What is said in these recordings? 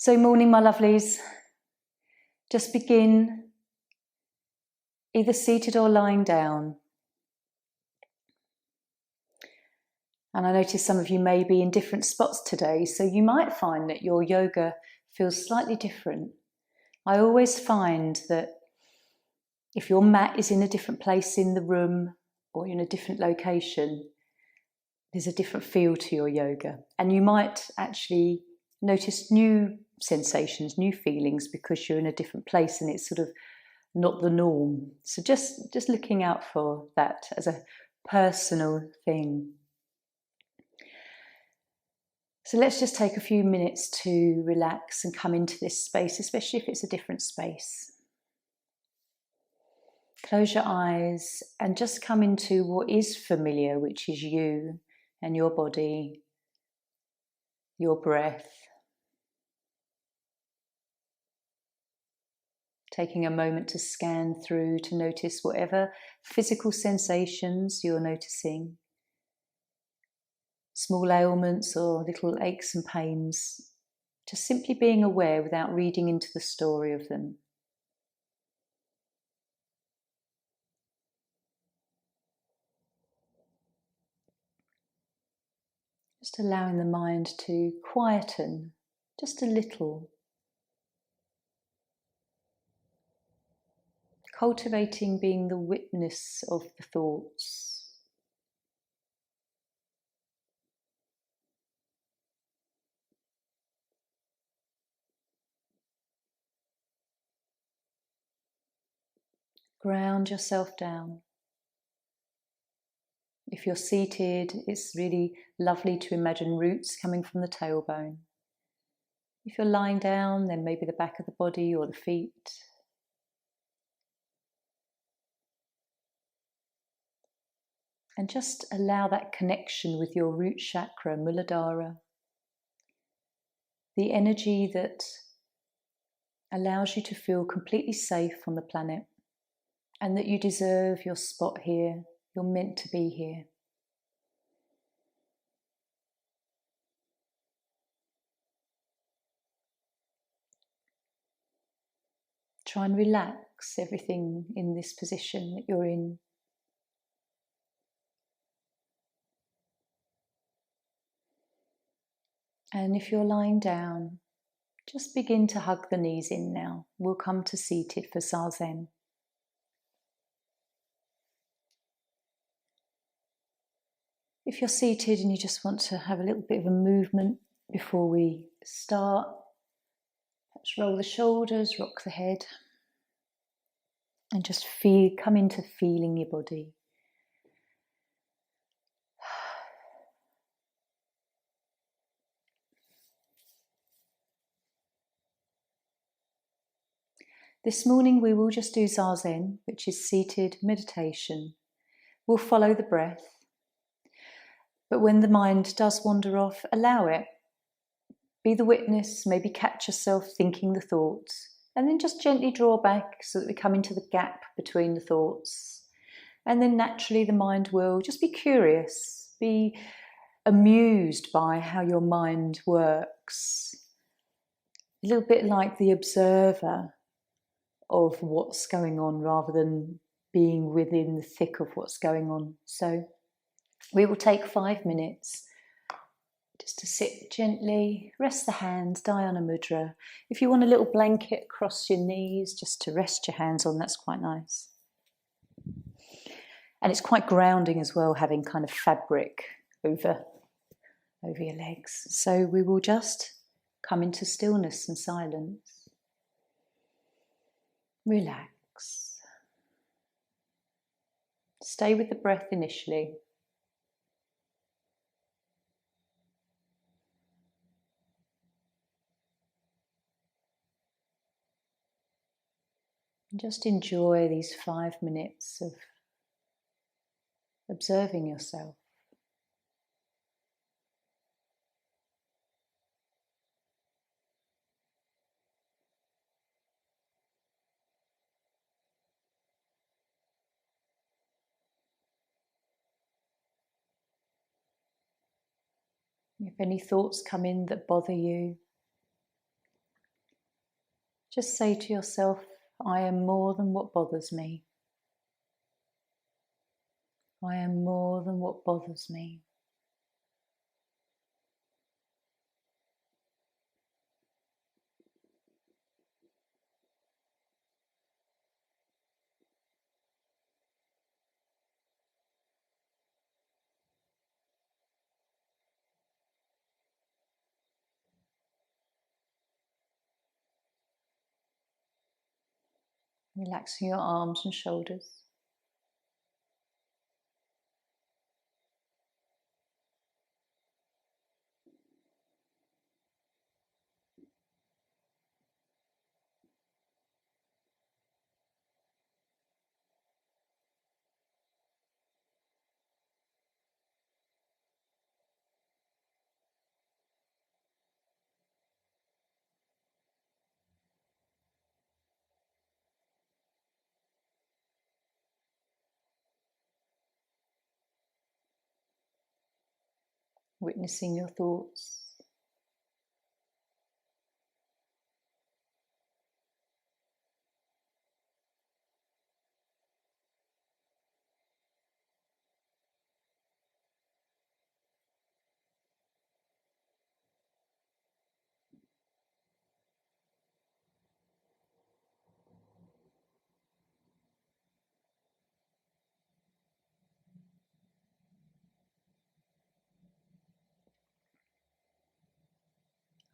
So morning, my lovelies. Just begin either seated or lying down. And I notice some of you may be in different spots today, so you might find that your yoga feels slightly different. I always find that if your mat is in a different place in the room or in a different location, there's a different feel to your yoga. And you might actually notice new sensations, new feelings, because you're in a different place and it's sort of not the norm. So just looking out for that as a personal thing. So let's just take a few minutes to relax and come into this space, especially if it's a different space. Close your eyes and just come into what is familiar, which is you and your body, your breath. Taking a moment to scan through to notice whatever physical sensations you're noticing. Small ailments or little aches and pains. Just simply being aware without reading into the story of them. Just allowing the mind to quieten just a little. Cultivating being the witness of the thoughts. Ground yourself down. If you're seated, it's really lovely to imagine roots coming from the tailbone. If you're lying down, then maybe the back of the body or the feet. And just allow that connection with your root chakra, Muladhara. The energy that allows you to feel completely safe on the planet and that you deserve your spot here, you're meant to be here. Try and relax everything in this position that you're in. And if you're lying down, just begin to hug the knees in now. We'll come to seated for Zazen. If you're seated and you just want to have a little bit of a movement before we start, perhaps roll the shoulders, rock the head, and just come into feeling your body. This morning we will just do Zazen, which is seated meditation. We'll follow the breath. But when the mind does wander off, allow it. Be the witness, maybe catch yourself thinking the thoughts, and then just gently draw back so that we come into the gap between the thoughts. And then naturally the mind will just be curious, be amused by how your mind works. A little bit like the observer of what's going on rather than being within the thick of what's going on. So we will take 5 minutes just to sit gently, rest the hands, Dhyana Mudra. If you want a little blanket across your knees just to rest your hands on, that's quite nice. And it's quite grounding as well, having kind of fabric over your legs. So we will just come into stillness and silence. Relax. Stay with the breath initially. And just enjoy these 5 minutes of observing yourself. If any thoughts come in that bother you, Just say to yourself, I am more than what bothers me. I am more than what bothers me. Relaxing your arms and shoulders. Witnessing your thoughts.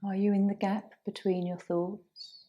Are you in the gap between your thoughts?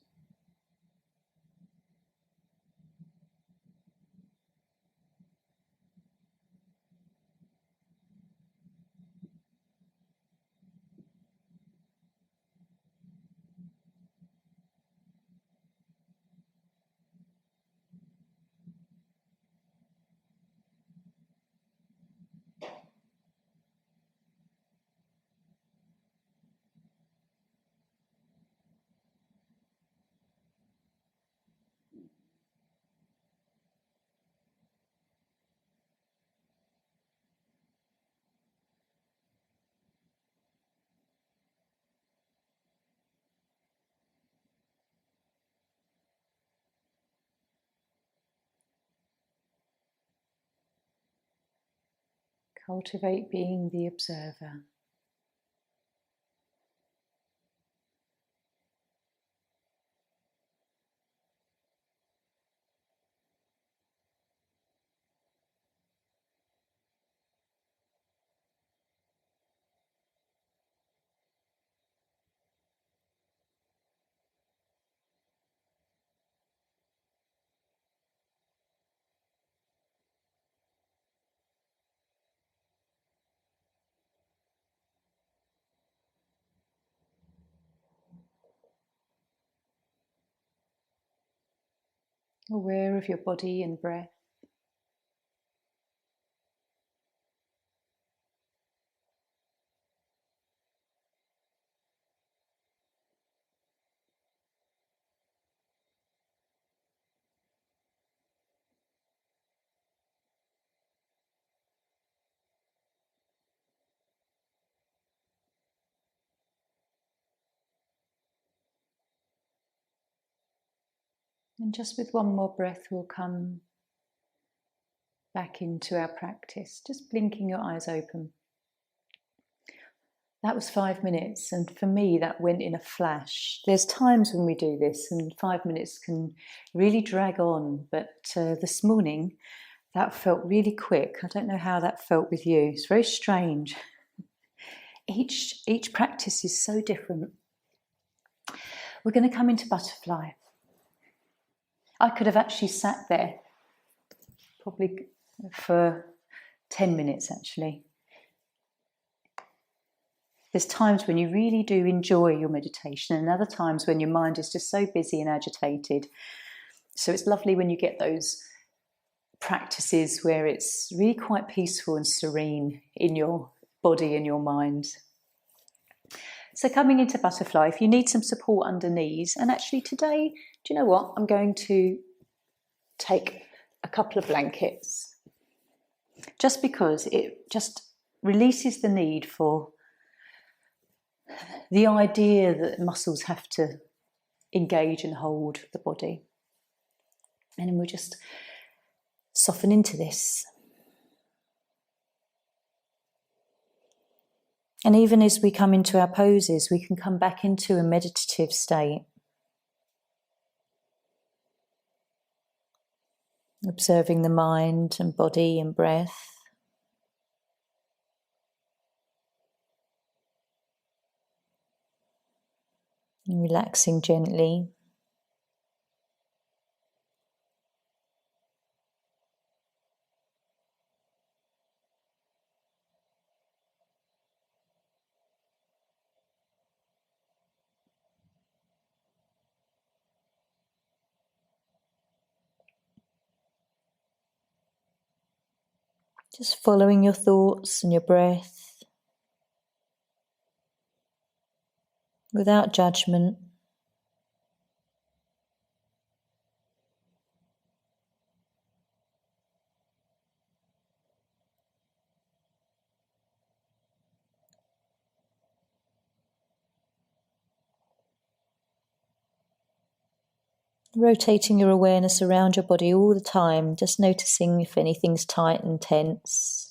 Cultivate being the observer. Aware of your body and breath. And just with one more breath, we'll come back into our practice, just blinking your eyes open. That was 5 minutes, and for me that went in a flash. There's times when we do this and 5 minutes can really drag on, but this morning that felt really quick. I don't know how that felt with you. It's very strange. Each practice is so different. We're going to come into butterfly. I could have actually sat there probably for 10 minutes actually. There's times when you really do enjoy your meditation, and other times when your mind is just so busy and agitated. So it's lovely when you get those practices where it's really quite peaceful and serene in your body and your mind. So coming into butterfly, if you need some support under knees, and actually today, do you know what? I'm going to take a couple of blankets, just because it just releases the need for the idea that muscles have to engage and hold the body. And then we'll just soften into this. And even as we come into our poses, we can come back into a meditative state. Observing the mind and body and breath. And relaxing gently. Just following your thoughts and your breath without judgment. Rotating your awareness around your body all the time, just noticing if anything's tight and tense.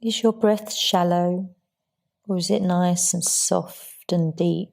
Is your breath shallow, or is it nice and soft and deep?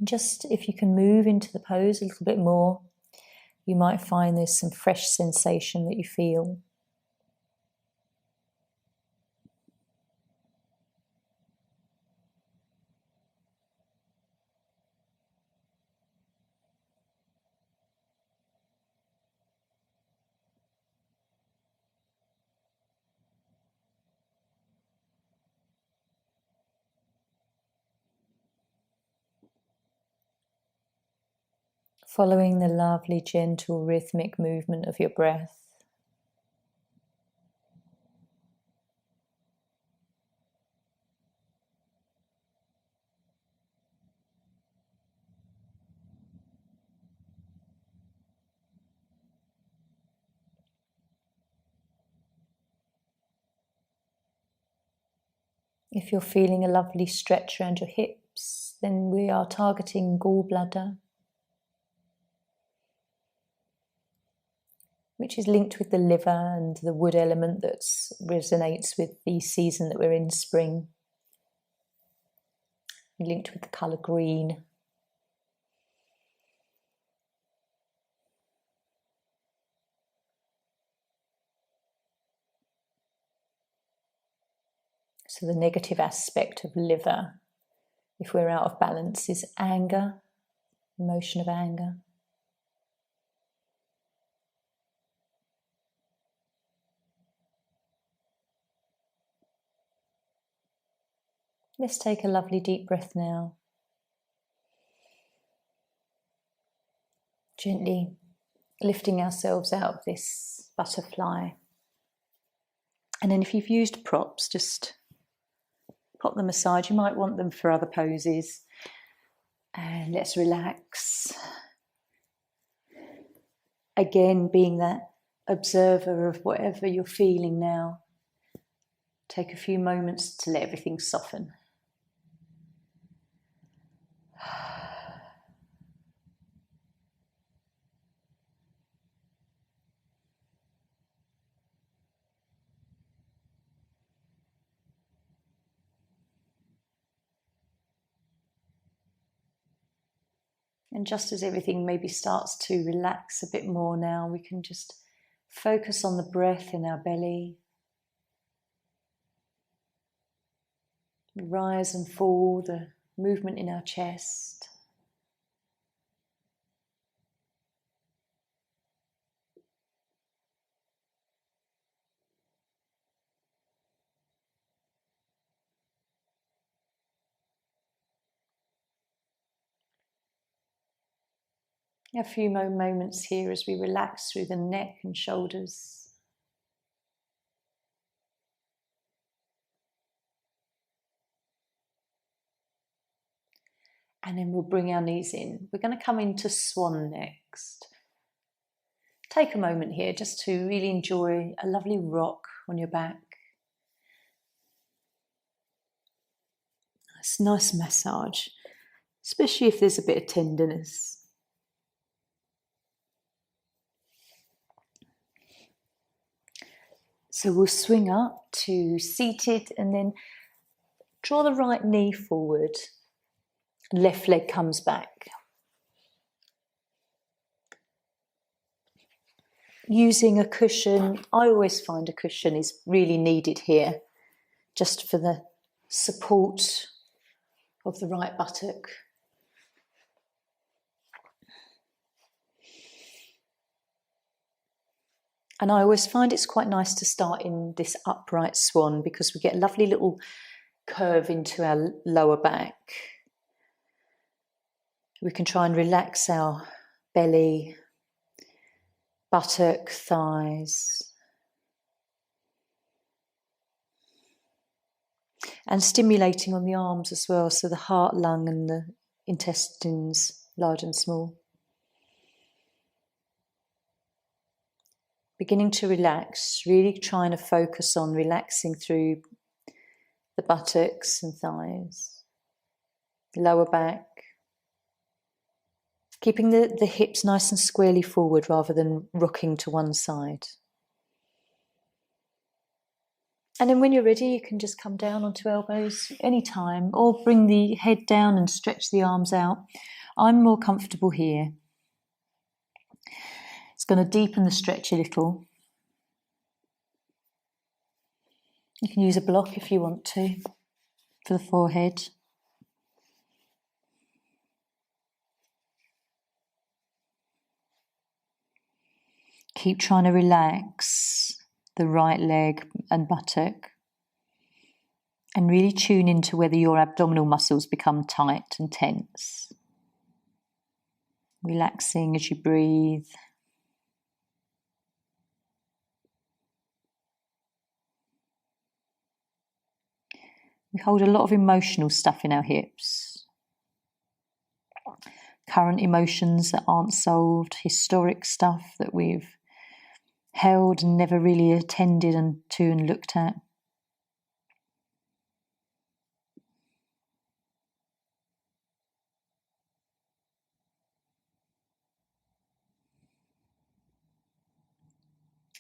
Just if you can move into the pose a little bit more, you might find there's some fresh sensation that you feel. Following the lovely, gentle, rhythmic movement of your breath. If you're feeling a lovely stretch around your hips, then we are targeting gallbladder, which is linked with the liver and the wood element that resonates with the season that we're in, spring. Linked with the colour green. So the negative aspect of liver, if we're out of balance, is anger, emotion of anger. Let's take a lovely deep breath now. Gently lifting ourselves out of this butterfly. And then if you've used props, just pop them aside. You might want them for other poses. And let's relax. Again, being that observer of whatever you're feeling now. Take a few moments to let everything soften. And just as everything maybe starts to relax a bit more now, we can just focus on the breath in our belly. The rise and fall, the movement in our chest. A few more moments here as we relax through the neck and shoulders. And then we'll bring our knees in. We're going to come into swan next. Take a moment here just to really enjoy a lovely rock on your back. It's a nice massage, especially if there's a bit of tenderness. So we'll swing up to seated and then draw the right knee forward. Left leg comes back. Using a cushion, I always find a cushion is really needed here, just for the support of the right buttock. And I always find it's quite nice to start in this upright swan because we get a lovely little curve into our lower back. We can try and relax our belly, buttock, thighs. And stimulating on the arms as well, so the heart, lung and the intestines, large and small. Beginning to relax, really trying to focus on relaxing through the buttocks and thighs, lower back. Keeping the hips nice and squarely forward rather than rocking to one side. And then when you're ready, you can just come down onto elbows anytime or bring the head down and stretch the arms out. I'm more comfortable here. It's going to deepen the stretch a little. You can use a block if you want to for the forehead. Keep trying to relax the right leg and buttock and really tune into whether your abdominal muscles become tight and tense. Relaxing as you breathe. We hold a lot of emotional stuff in our hips. Current emotions that aren't solved, historic stuff that we've held and never really attended to and looked at.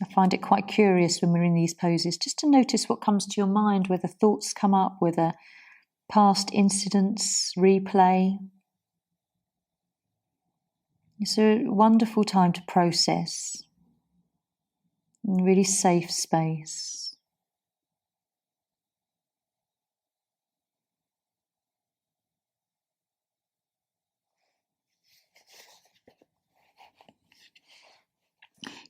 I find it quite curious when we're in these poses just to notice what comes to your mind, whether thoughts come up, whether past incidents replay. It's a wonderful time to process, in a really safe space.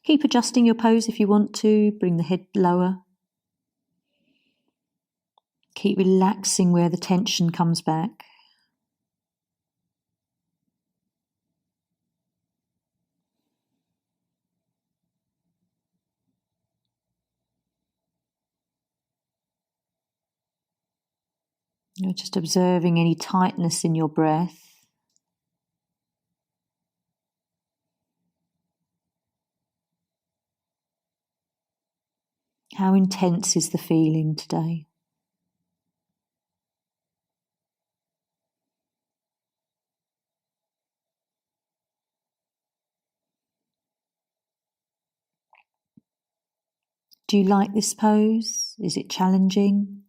Keep adjusting your pose if you want to. Bring the head lower. Keep relaxing where the tension comes back. You're just observing any tightness in your breath. How intense is the feeling today? Do you like this pose? Is it challenging?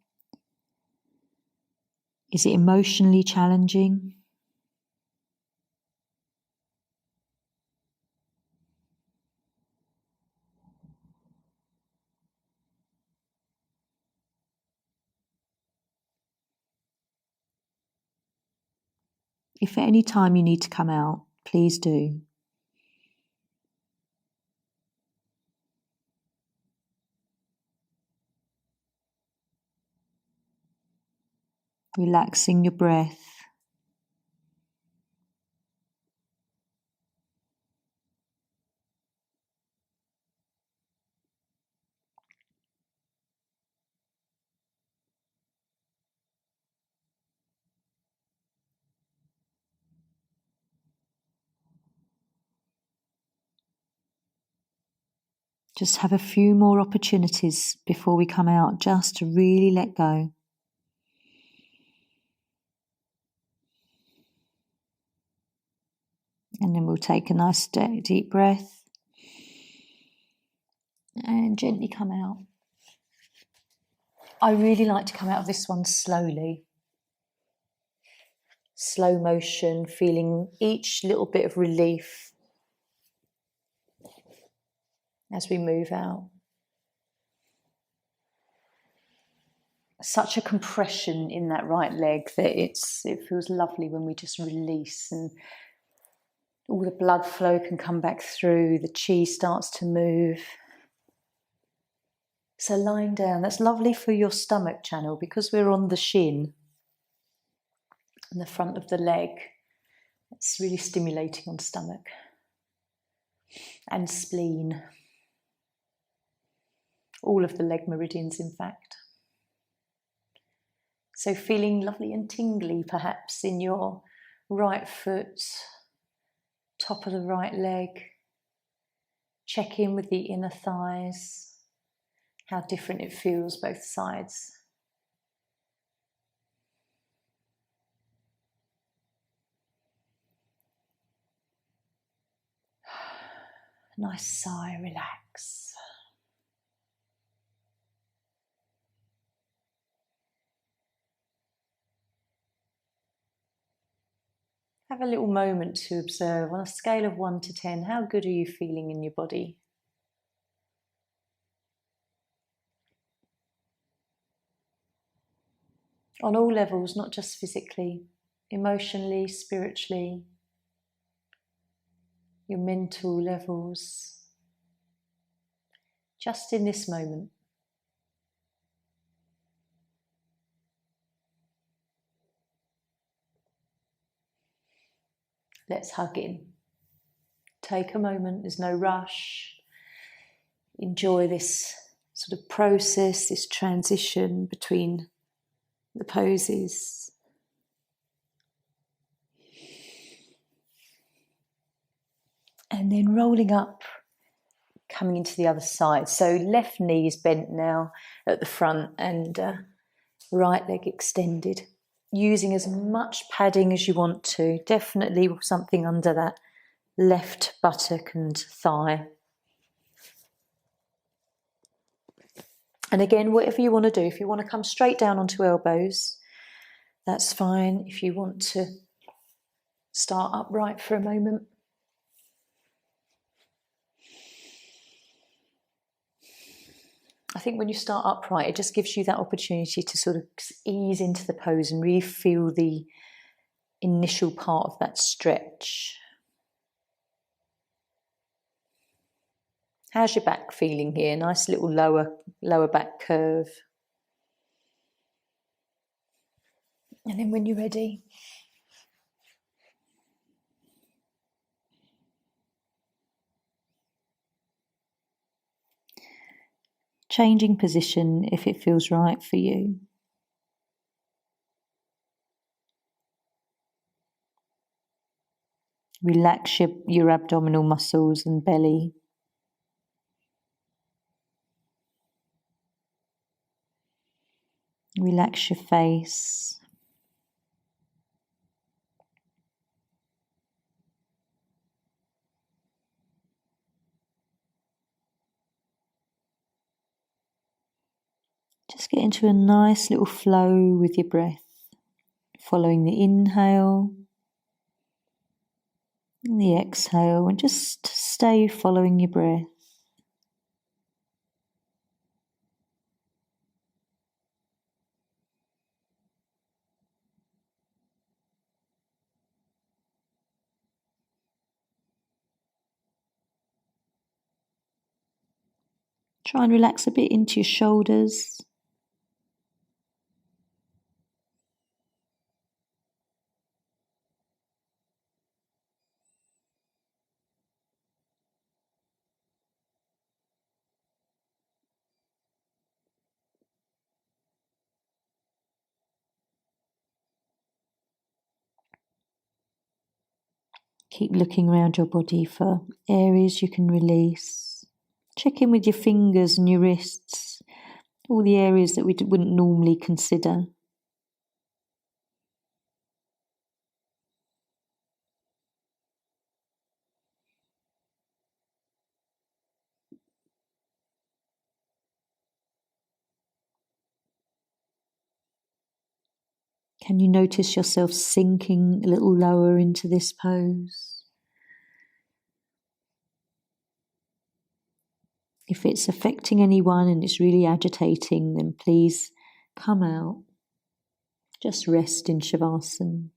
Is it emotionally challenging? If at any time you need to come out, please do. Relaxing your breath. Just have a few more opportunities before we come out, just to really let go. And then we'll take a nice deep breath and gently come out. I really like to come out of this one slowly. Slow motion, feeling each little bit of relief as we move out. Such a compression in that right leg that it feels lovely when we just release, and all the blood flow can come back through, the chi starts to move. So lying down, that's lovely for your stomach channel because we're on the shin and the front of the leg. It's really stimulating on stomach and spleen. All of the leg meridians, in fact. So feeling lovely and tingly perhaps in your right foot, top of the right leg. Check in with the inner thighs, how different it feels both sides. Nice sigh, relax. Have a little moment to observe on a scale of 1 to 10, how good are you feeling in your body? On all levels, not just physically, emotionally, spiritually, your mental levels, just in this moment. Let's hug in. Take a moment, there's no rush. Enjoy this sort of process, this transition between the poses. And then rolling up, coming into the other side. So left knee is bent now at the front and right leg extended. Using as much padding as you want to. Definitely something under that left buttock and thigh. And again, whatever you want to do, if you want to come straight down onto elbows, that's fine. If you want to start upright for a moment. I think when you start upright, it just gives you that opportunity to sort of ease into the pose and really feel the initial part of that stretch. How's your back feeling here? Nice little lower back curve. And then when you're ready, changing position if it feels right for you. Relax your abdominal muscles and belly. Relax your face. Just get into a nice little flow with your breath, following the inhale and the exhale, and just stay following your breath. Try and relax a bit into your shoulders. Keep looking around your body for areas you can release. Check in with your fingers and your wrists, all the areas that we wouldn't normally consider. Can you notice yourself sinking a little lower into this pose? If it's affecting anyone and it's really agitating, then please come out. Just rest in Shavasana.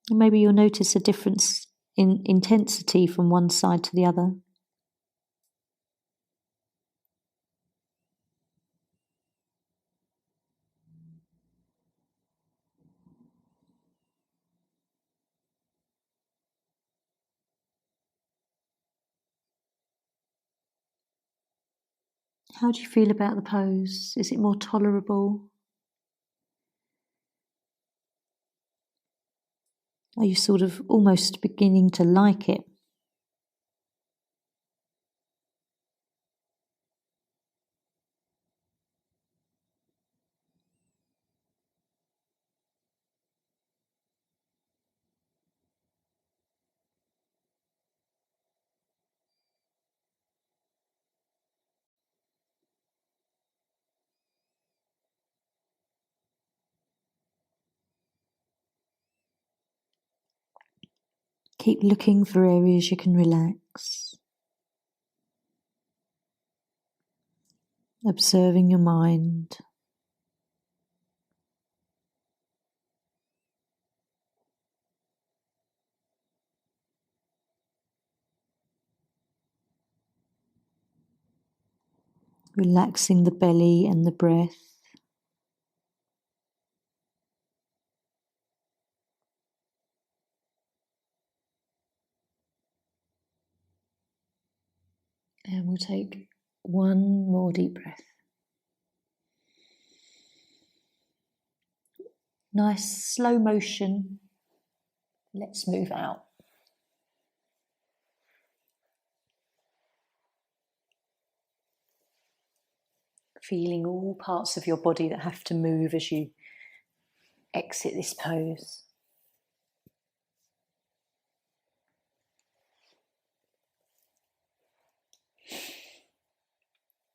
And maybe you'll notice a difference in intensity from one side to the other. How do you feel about the pose? Is it more tolerable? Are you sort of almost beginning to like it? Keep looking for areas you can relax. Observing your mind. Relaxing the belly and the breath. And we'll take one more deep breath. Nice slow motion. Let's move out. Feeling all parts of your body that have to move as you exit this pose.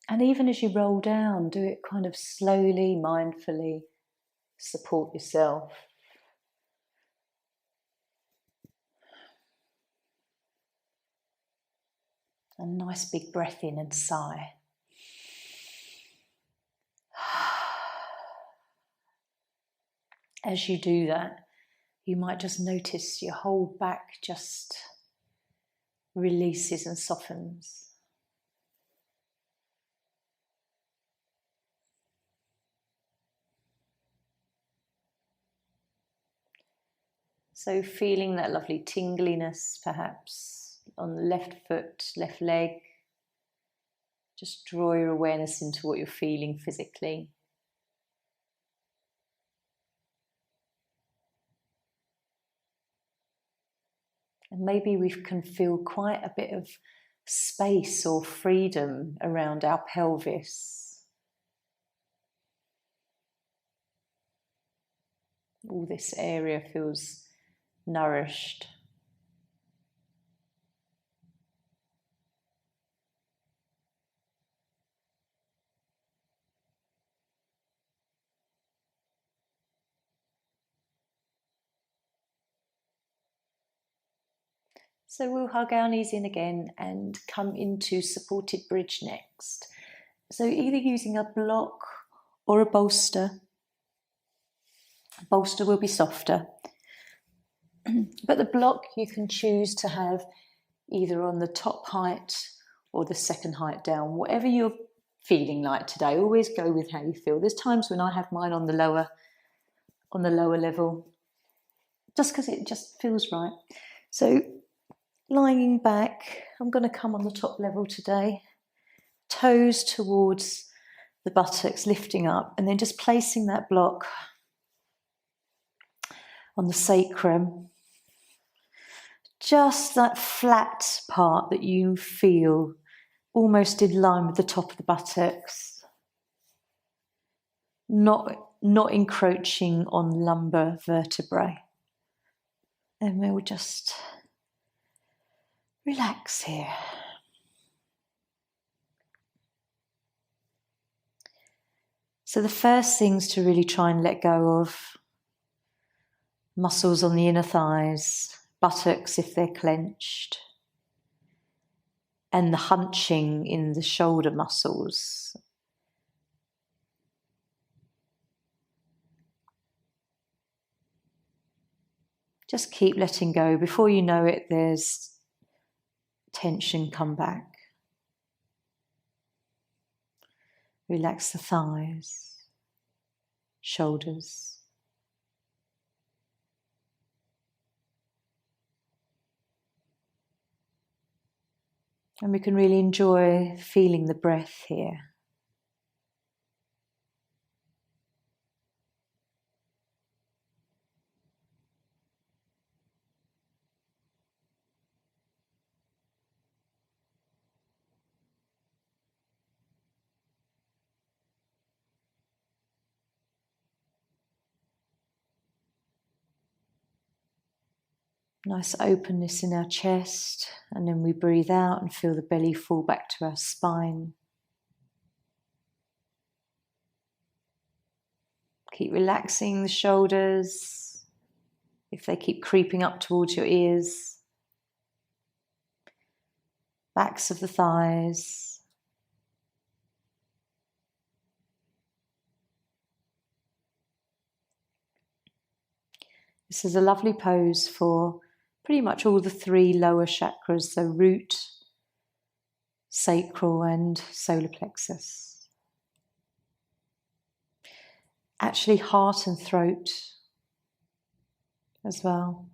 And even as you roll down, do it kind of slowly, mindfully. Support yourself. A nice big breath in and sigh. As you do that, you might just notice your whole back just releases and softens. So feeling that lovely tingliness perhaps on the left foot, left leg. Just draw your awareness into what you're feeling physically. And maybe we can feel quite a bit of space or freedom around our pelvis. All this area feels nourished. So we'll hug our knees in again and come into supported bridge next. So either using a block or a bolster. A bolster will be softer. But the block you can choose to have either on the top height or the second height down, whatever you're feeling like today. Always go with how you feel. There's times when I have mine on the lower level, just because it just feels right. So lying back, I'm going to come on the top level today. Toes towards the buttocks, lifting up, and then just placing that block on the sacrum. Just that flat part that you feel almost in line with the top of the buttocks. Not encroaching on lumbar vertebrae. And we'll just relax here. So the first things to really try and let go of: muscles on the inner thighs, buttocks if they're clenched, and the hunching in the shoulder muscles. Just keep letting go. Before you know it, there's tension come back. Relax the thighs, shoulders. And we can really enjoy feeling the breath here. Nice openness in our chest, and then we breathe out and feel the belly fall back to our spine. Keep relaxing the shoulders if they keep creeping up towards your ears. Backs of the thighs. This is a lovely pose for pretty much all the three lower chakras, so root, sacral and solar plexus. Actually heart and throat as well.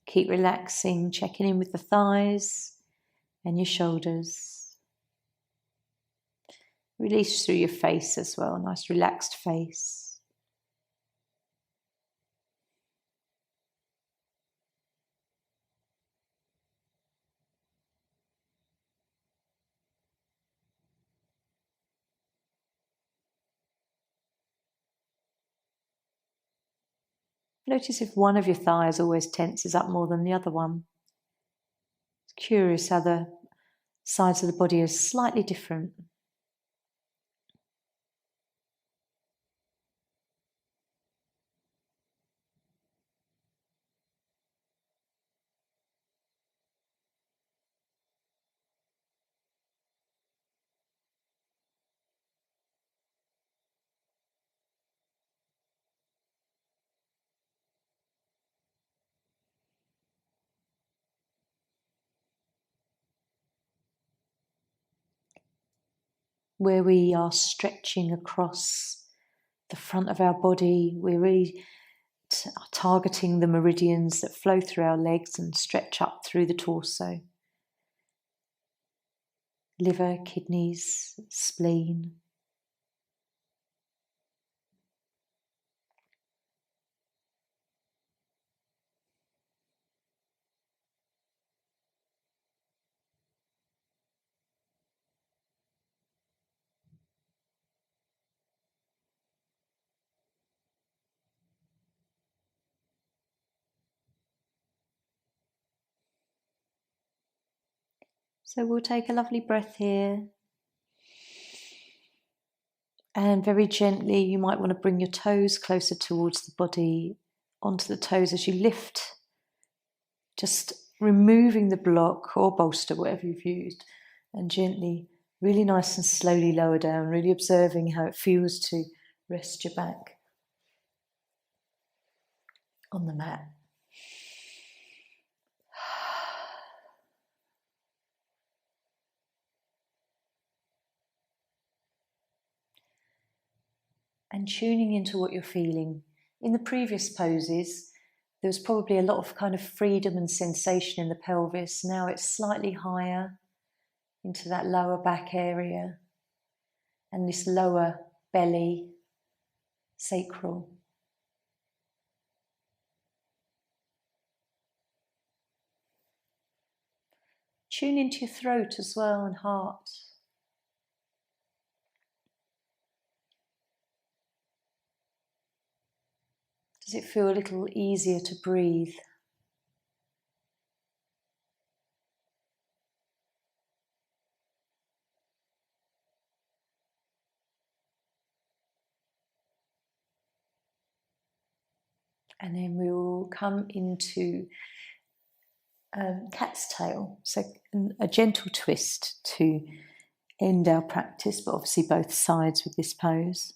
Keep relaxing, checking in with the thighs and your shoulders. Release through your face as well, nice relaxed face. Notice if one of your thighs always tenses up more than the other one. It's curious how the sides of the body are slightly different. Where we are stretching across the front of our body, we're really targeting the meridians that flow through our legs and stretch up through the torso. Liver, kidneys, spleen. So we'll take a lovely breath here. And very gently, you might want to bring your toes closer towards the body, onto the toes as you lift, just removing the block or bolster, whatever you've used, and gently, really nice and slowly lower down, really observing how it feels to rest your back on the mat. And tuning into what you're feeling. In the previous poses, there was probably a lot of kind of freedom and sensation in the pelvis. Now it's slightly higher into that lower back area and this lower belly, sacral. Tune into your throat as well and heart. Does it feel a little easier to breathe? And then we will come into cat's tail, so a gentle twist to end our practice, but obviously both sides with this pose.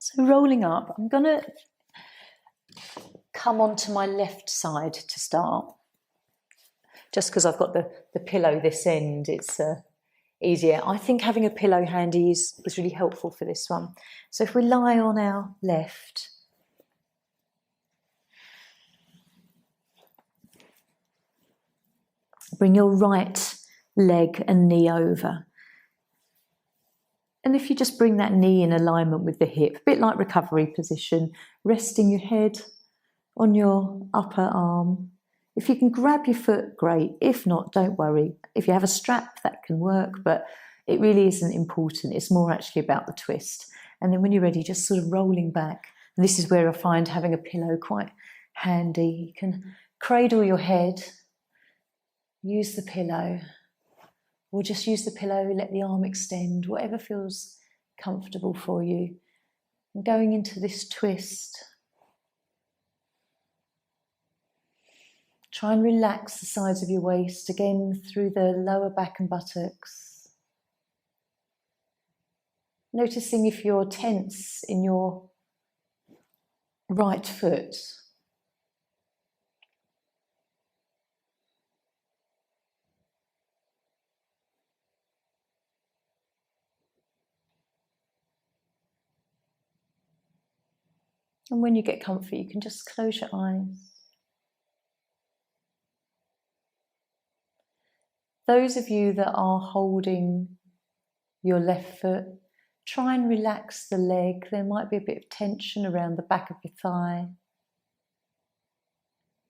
So rolling up, I'm going to come onto my left side to start. Just because I've got the pillow this end, it's easier. I think having a pillow handy is really helpful for this one. So if we lie on our left, bring your right leg and knee over. And if you just bring that knee in alignment with the hip, a bit like recovery position, resting your head on your upper arm. If you can grab your foot, great. If not, don't worry. If you have a strap, that can work, but it really isn't important. It's more actually about the twist. And then when you're ready, just sort of rolling back. And this is where I find having a pillow quite handy. You can cradle your head, use the pillow, or just use the pillow, let the arm extend, whatever feels comfortable for you. And going into this twist, try and relax the sides of your waist, again through the lower back and buttocks. Noticing if you're tense in your right foot. And when you get comfy, you can just close your eyes. Those of you that are holding your left foot, try and relax the leg. There might be a bit of tension around the back of your thigh.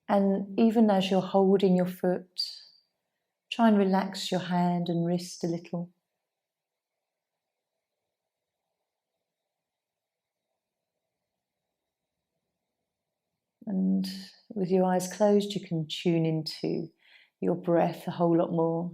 And even as you're holding your foot, try and relax your hand and wrist a little. And with your eyes closed, you can tune into your breath a whole lot more.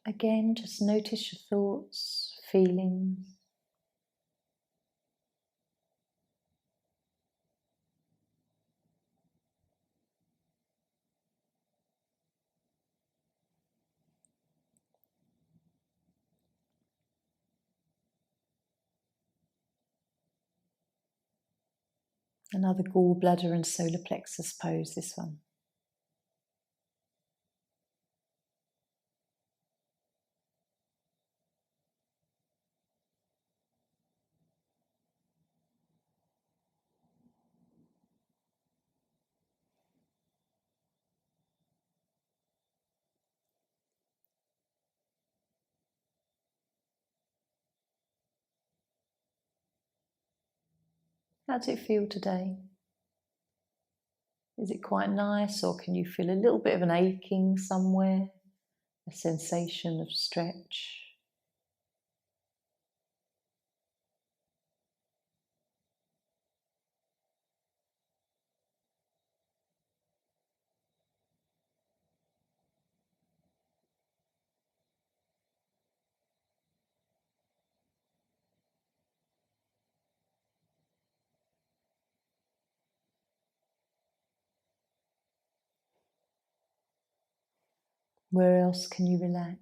Again, just notice your thoughts, feelings. Another gallbladder and solar plexus pose, this one. How does it feel today? Is it quite nice, or can you feel a little bit of an aching somewhere? A sensation of stretch? Where else can you relax?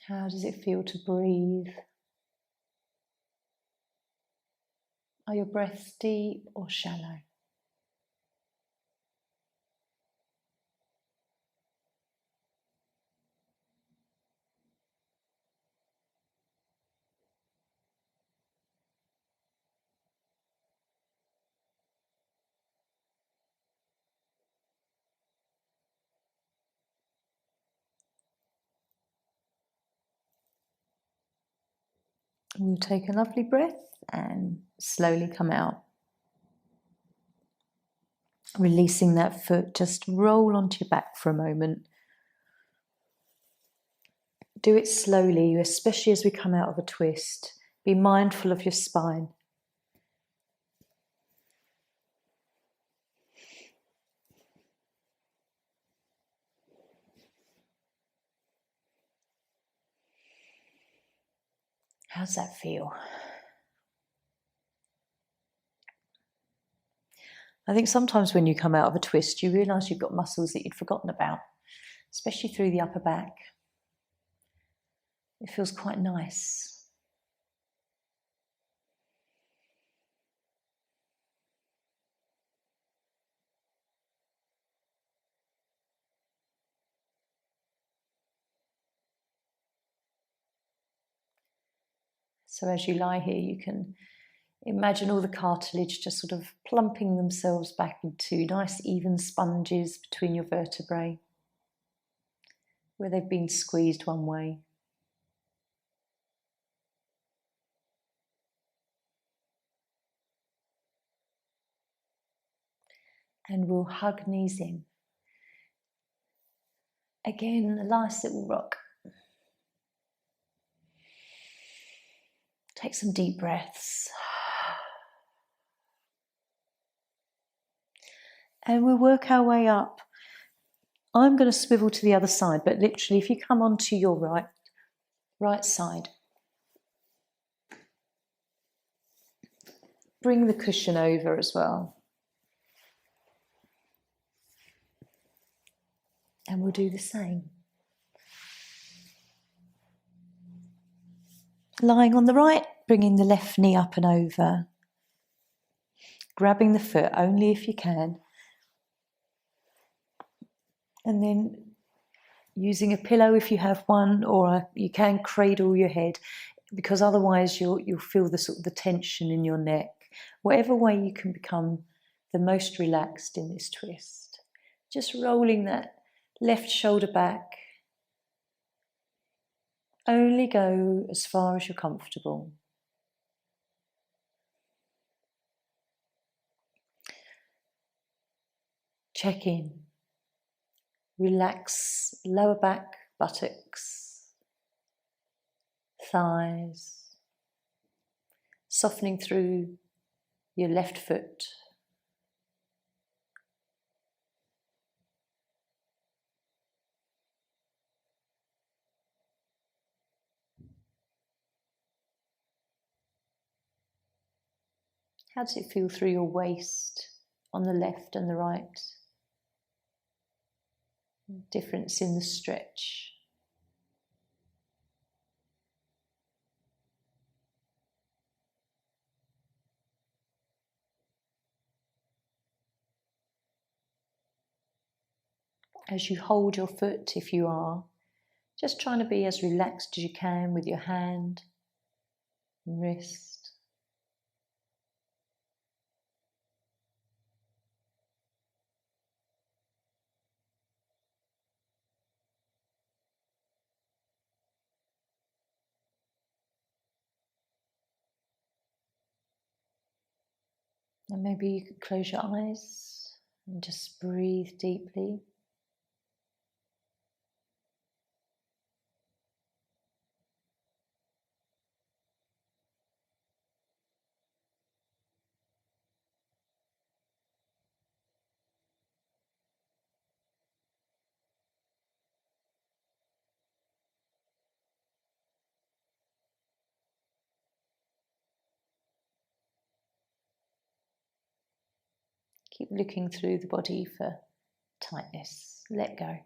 How does it feel to breathe? Are your breaths deep or shallow? We'll take a lovely breath and slowly come out. Releasing that foot, just roll onto your back for a moment. Do it slowly, especially as we come out of a twist. Be mindful of your spine. How's that feel? I think sometimes when you come out of a twist, you realise you've got muscles that you'd forgotten about, especially through the upper back. It feels quite nice. So as you lie here, you can imagine all the cartilage just sort of plumping themselves back into nice even sponges between your vertebrae, where they've been squeezed one way. And we'll hug knees in. Again, a nice little rock. Take some deep breaths. And we'll work our way up. I'm going to swivel to the other side, but literally if you come onto your right side, bring the cushion over as well. And we'll do the same. Lying on the right, bringing the left knee up and over. Grabbing the foot only if you can. And then using a pillow if you have one, or you can cradle your head, because otherwise you'll feel the sort of the tension in your neck. Whatever way you can become the most relaxed in this twist. Just rolling that left shoulder back. Only go as far as you're comfortable. Check in. Relax lower back, buttocks, thighs, softening through your left foot. How does it feel through your waist on the left and the right? Difference in the stretch. As you hold your foot, if you are, Just trying to be as relaxed as you can with your hand and wrist. And maybe you could close your eyes and just breathe deeply. Keep looking through the body for tightness. Let go.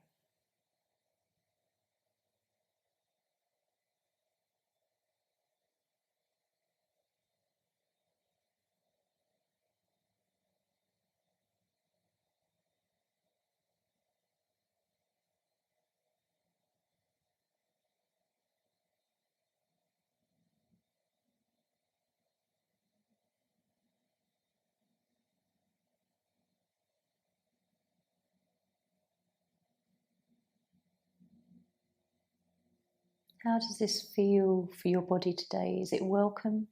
How does this feel for your body today? Is it welcome?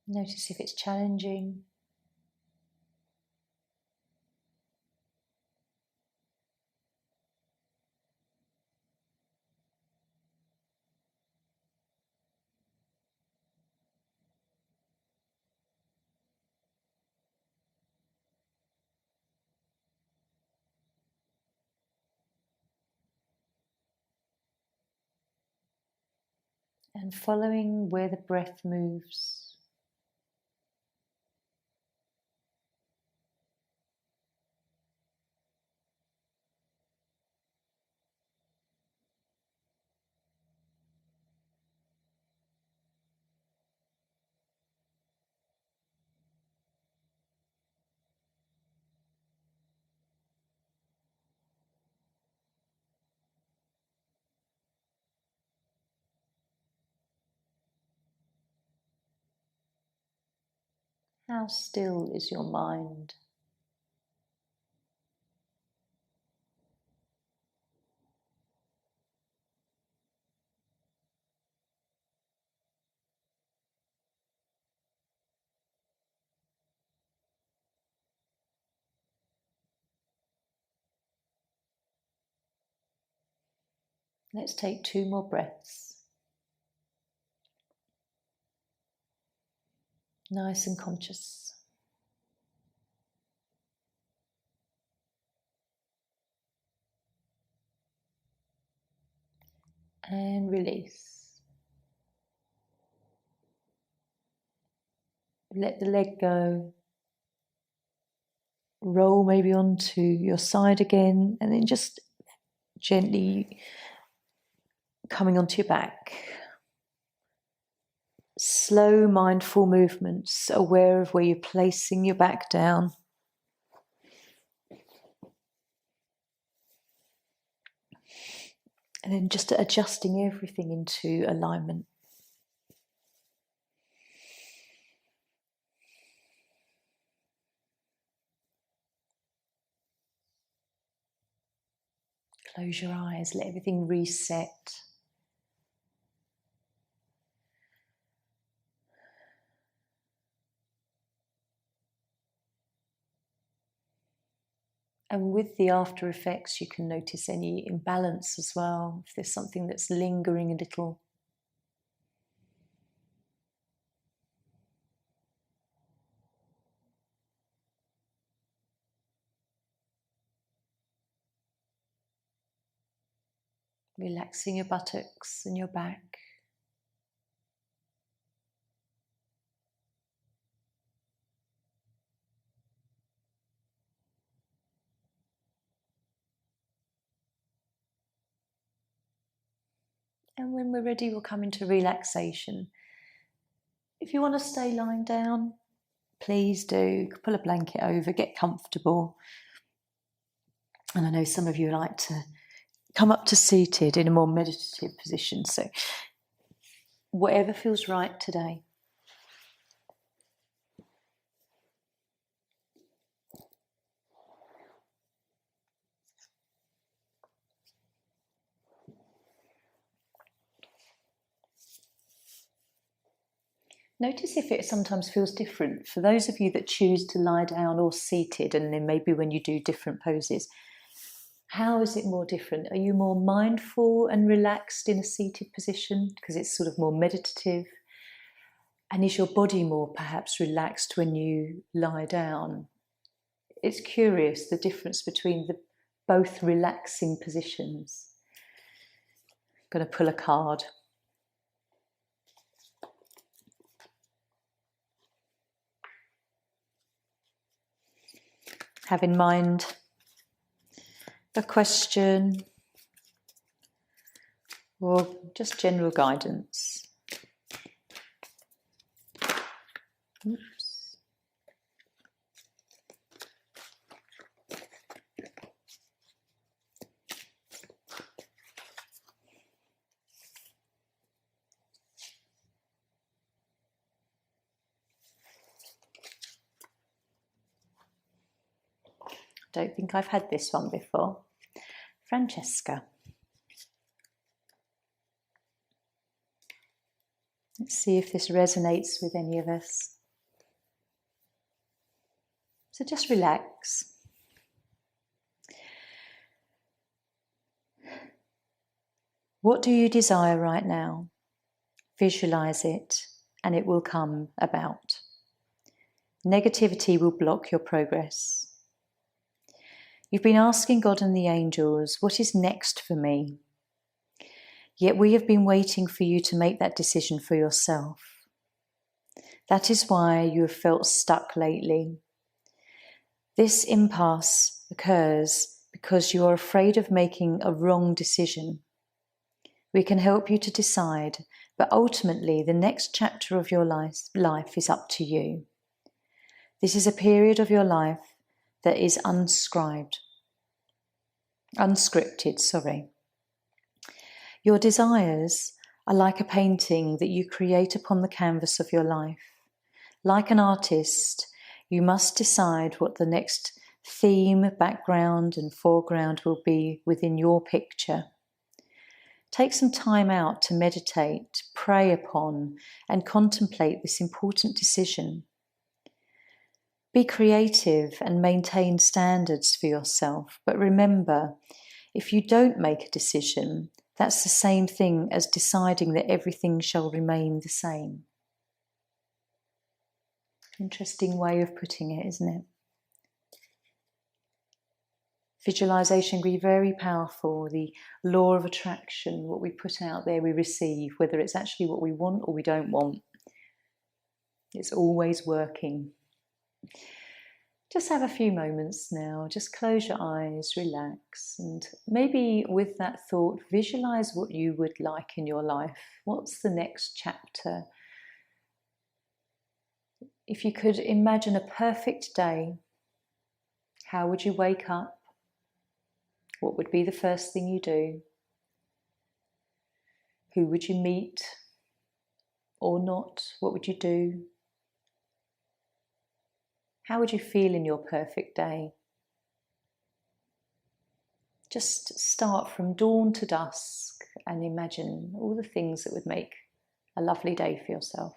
Notice if it's challenging. And following where the breath moves. How still is your mind? Let's take 2 more breaths. Nice and conscious. And release. Let the leg go. Roll maybe onto your side again, and then just gently coming onto your back. Slow, mindful movements, aware of where you're placing your back down. And then just adjusting everything into alignment. Close your eyes, let everything reset. And with the after effects, you can notice any imbalance as well, if there's something that's lingering a little. Relaxing your buttocks and your back. And when we're ready, we'll come into relaxation. If you want to stay lying down, please do pull a blanket over, get comfortable. And I know some of you like to come up to seated in a more meditative position. So whatever feels right today. Notice if it sometimes feels different. For those of you that choose to lie down or seated, and then maybe when you do different poses, how is it more different? Are you more mindful and relaxed in a seated position because it's sort of more meditative? And is your body more perhaps relaxed when you lie down? It's curious, the difference between the both relaxing positions. I'm going to pull a card. Have in mind a question or just general guidance. Oops. Don't think I've had this one before. Francesca. Let's see if this resonates with any of us. So just relax. What do you desire right now? Visualize it and it will come about. Negativity will block your progress. You've been asking God and the angels, what is next for me? Yet we have been waiting for you to make that decision for yourself. That is why you have felt stuck lately. This impasse occurs because you are afraid of making a wrong decision. We can help you to decide, but ultimately the next chapter of your life is up to you. This is a period of your life that is unscripted. Your desires are like a painting that you create upon the canvas of your life. Like an artist, you must decide what the next theme, background, and foreground will be within your picture. Take some time out to meditate, pray upon, and contemplate this important decision. Be creative and maintain standards for yourself, but remember, if you don't make a decision, that's the same thing as deciding that everything shall remain the same. Interesting way of putting it, isn't it? Visualization can be very powerful. The law of attraction, what we put out there, we receive, whether it's actually what we want or we don't want. It's always working. Just have a few moments now. Just close your eyes, relax, and maybe with that thought, visualize what you would like in your life. What's the next chapter? If you could imagine a perfect day, how would you wake up? What would be the first thing you do? Who would you meet or not? What would you do? How would you feel in your perfect day? Just start from dawn to dusk and imagine all the things that would make a lovely day for yourself.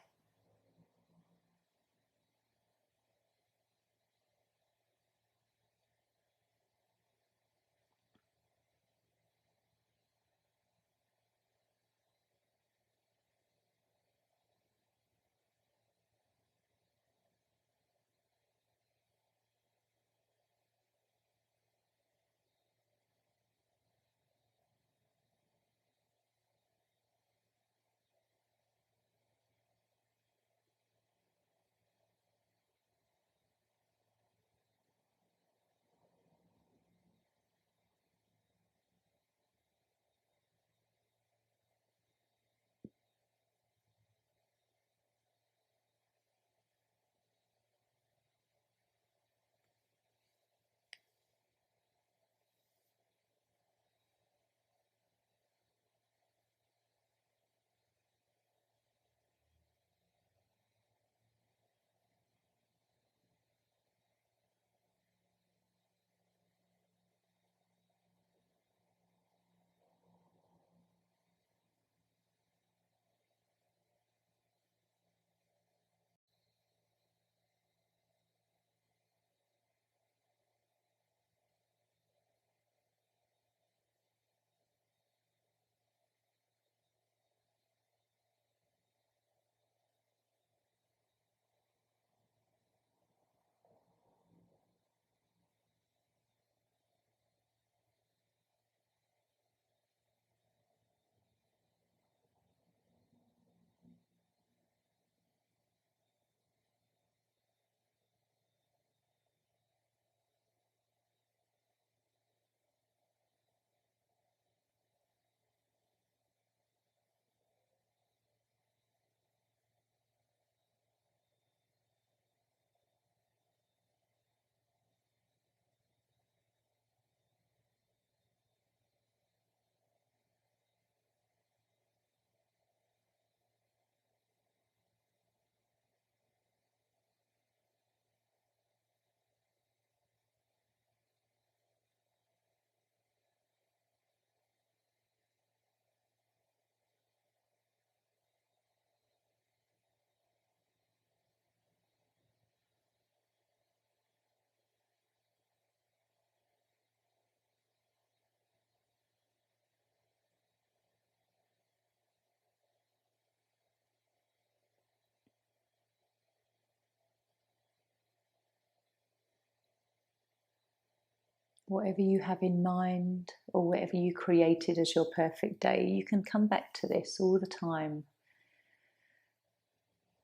whatever you have in mind or whatever you created as your perfect day, you can come back to this all the time.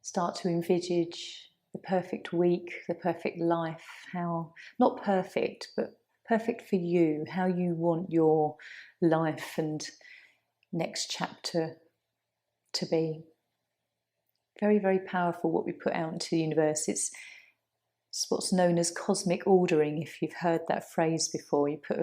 Start to envisage the perfect week, the perfect life, how, not perfect, but perfect for you, how you want your life and next chapter to be. Very, very powerful what we put out into the universe. It's what's known as cosmic ordering, if you've heard that phrase before. You put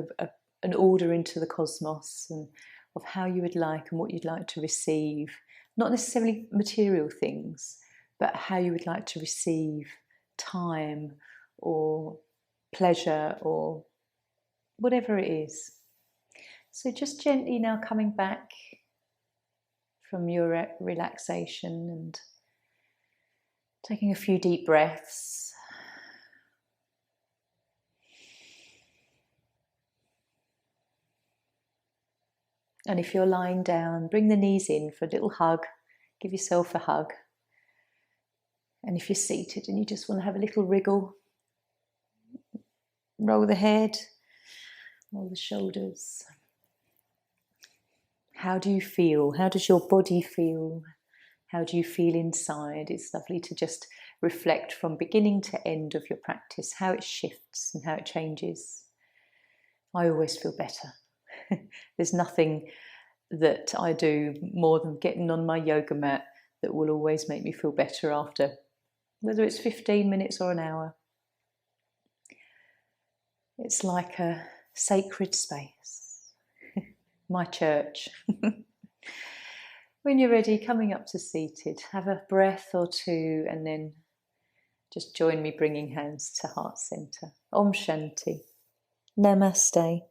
an order into the cosmos and of how you would like and what you'd like to receive. Not necessarily material things, but how you would like to receive time or pleasure or whatever it is. So just gently now coming back from your relaxation and taking a few deep breaths. And if you're lying down, bring the knees in for a little hug. Give yourself a hug. And if you're seated and you just want to have a little wriggle, roll the head, roll the shoulders. How do you feel? How does your body feel? How do you feel inside? It's lovely to just reflect from beginning to end of your practice, how it shifts and how it changes. I always feel better. There's nothing that I do more than getting on my yoga mat that will always make me feel better after, whether it's 15 minutes or an hour. It's like a sacred space, my church. When you're ready, coming up to seated, have a breath or two and then just join me bringing hands to heart center. Om Shanti. Namaste.